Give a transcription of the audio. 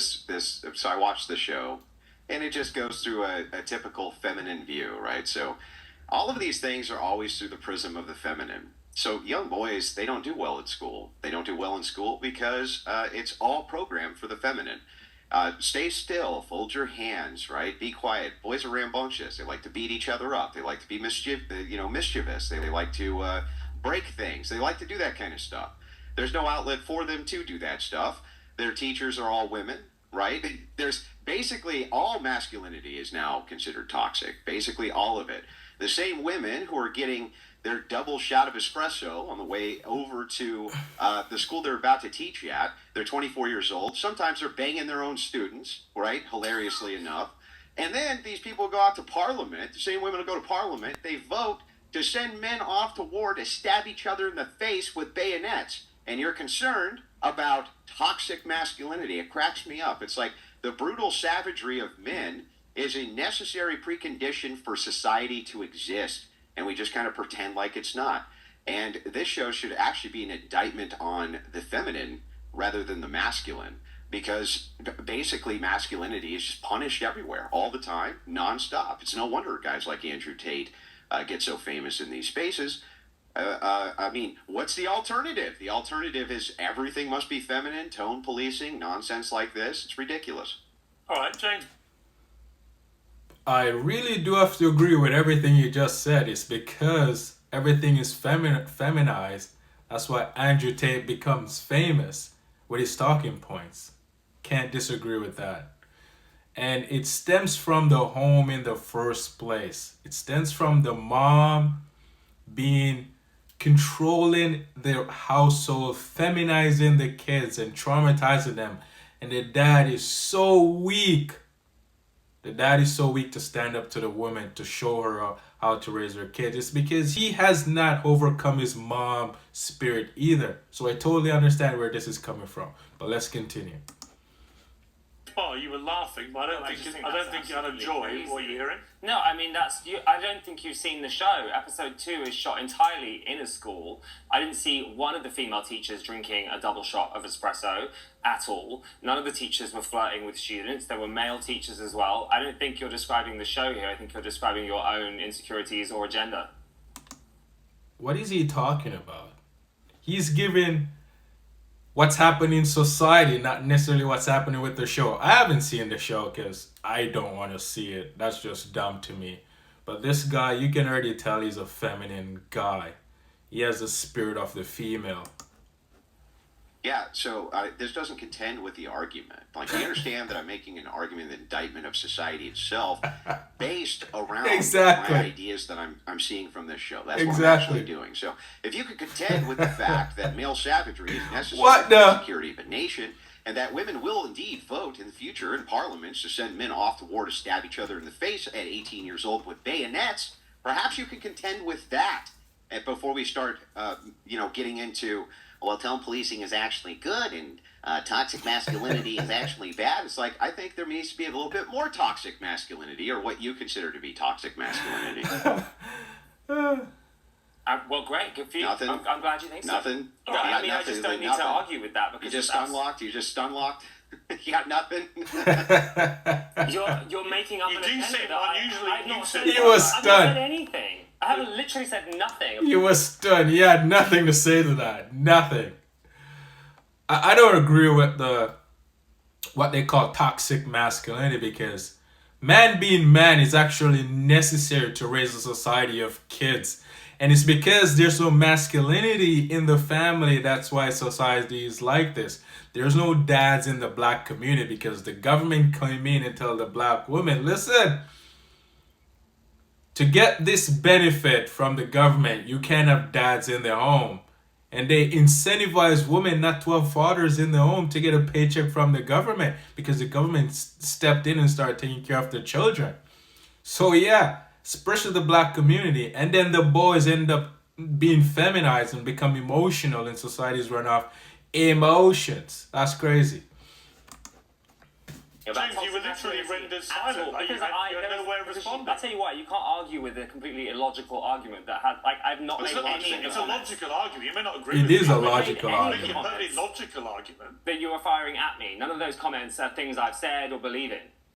So I watched the show, and it just goes through a typical feminine view, right? So all of these things are always through the prism of the feminine. So young boys, they don't do well at school. They don't do well in school because it's all programmed for the feminine. Stay still, fold your hands, right? Be quiet. Boys are rambunctious. They like to beat each other up. They like to be mischievous. They like to break things. They like to do that kind of stuff. There's no outlet for them to do that stuff. Their teachers are all women, right? There's basically all masculinity is now considered toxic. Basically all of it. The same women who are getting their double shot of espresso on the way over to the school they're about to teach at. They're 24 years old. Sometimes they're banging their own students, right? Hilariously enough. And then these people go out to Parliament. The same women will go to Parliament. They vote to send men off to war to stab each other in the face with bayonets. And you're concerned about toxic masculinity. It cracks me up. It's like the brutal savagery of men is a necessary precondition for society to exist. And we just kind of pretend like it's not. And this show should actually be an indictment on the feminine rather than the masculine, because basically masculinity is just punished everywhere, all the time, nonstop. It's no wonder guys like Andrew Tate get so famous in these spaces. I mean, what's the alternative? The alternative is everything must be feminine, tone policing, nonsense like this. It's ridiculous. All right, James. I really do have to agree with everything you just said. It's because everything is feminized. That's why Andrew Tate becomes famous with his talking points. Can't disagree with that. And it stems from the home in the first place. It stems from the mom being controlling the household, feminizing the kids and traumatizing them. And the dad is so weak. The dad is so weak to stand up to the woman to show her how to raise her kids. It's because he has not overcome his mom spirit either. So I totally understand where this is coming from. But let's continue. Oh, you were laughing, but I don't think you had a joy. What are you hearing? No, I mean I don't think you've seen the show. Episode 2 is shot entirely in a school. I didn't see one of the female teachers drinking a double shot of espresso at all. None of the teachers were flirting with students. There were male teachers as well. I don't think you're describing the show here. I think you're describing your own insecurities or agenda. What is he talking about? He's giving what's happening in society, not necessarily what's happening with the show. I haven't seen the show because I don't want to see it. That's just dumb to me. But this guy, you can already tell he's a feminine guy. He has the spirit of the female. Yeah, so this doesn't contend with the argument. Like, you understand that I'm making an argument, an indictment of society itself, based around Exactly. my ideas that I'm seeing from this show. That's what I'm Exactly. actually doing. So, if you could contend with the fact that male savagery is necessary What for the- the security of a nation, and that women will indeed vote in the future in parliaments to send men off to war to stab each other in the face at 18 years old with bayonets, perhaps you can contend with that before we start, getting into, well, tone policing is actually good and toxic masculinity is actually bad. It's like, I think there needs to be a little bit more toxic masculinity, or what you consider to be toxic masculinity. Well, great, good for you. Nothing. I'm glad you think Nothing. so. I mean, I Nothing. just don't need Nothing. to argue with that because You just that's- unlocked? You just unlocked? You got nothing? You're making up You an do opinion. seem unusually I've not said lucid. He was I've not stunned. said anything. I haven't literally said nothing. He was stunned. He had nothing to say to that. Nothing. I don't agree with what they call toxic masculinity, because man being man is actually necessary to raise a society of kids. And it's because there's no masculinity in the family, that's why society is like this. There's no dads in the black community because the government came in and tell the black women, listen, to get this benefit from the government, you can't have dads in their home. And they incentivize women not to have fathers in their home to get a paycheck from the government because the government stepped in and started taking care of their children. So yeah, especially the black community. And then the boys end up being feminized and become emotional, and societies run off emotions. That's crazy. about James, you were toxic literally masculinity rendered at all, silent. Like, you because had no way of because responding. I tell you what, you can't argue with a completely illogical argument that has, like, I've not It's made not any actually, of the it's a comments logical argument. You may not agree It with is me. a made logical any It's a argument. very logical argument. that you are firing at me. None of those comments are things I've said or believe in.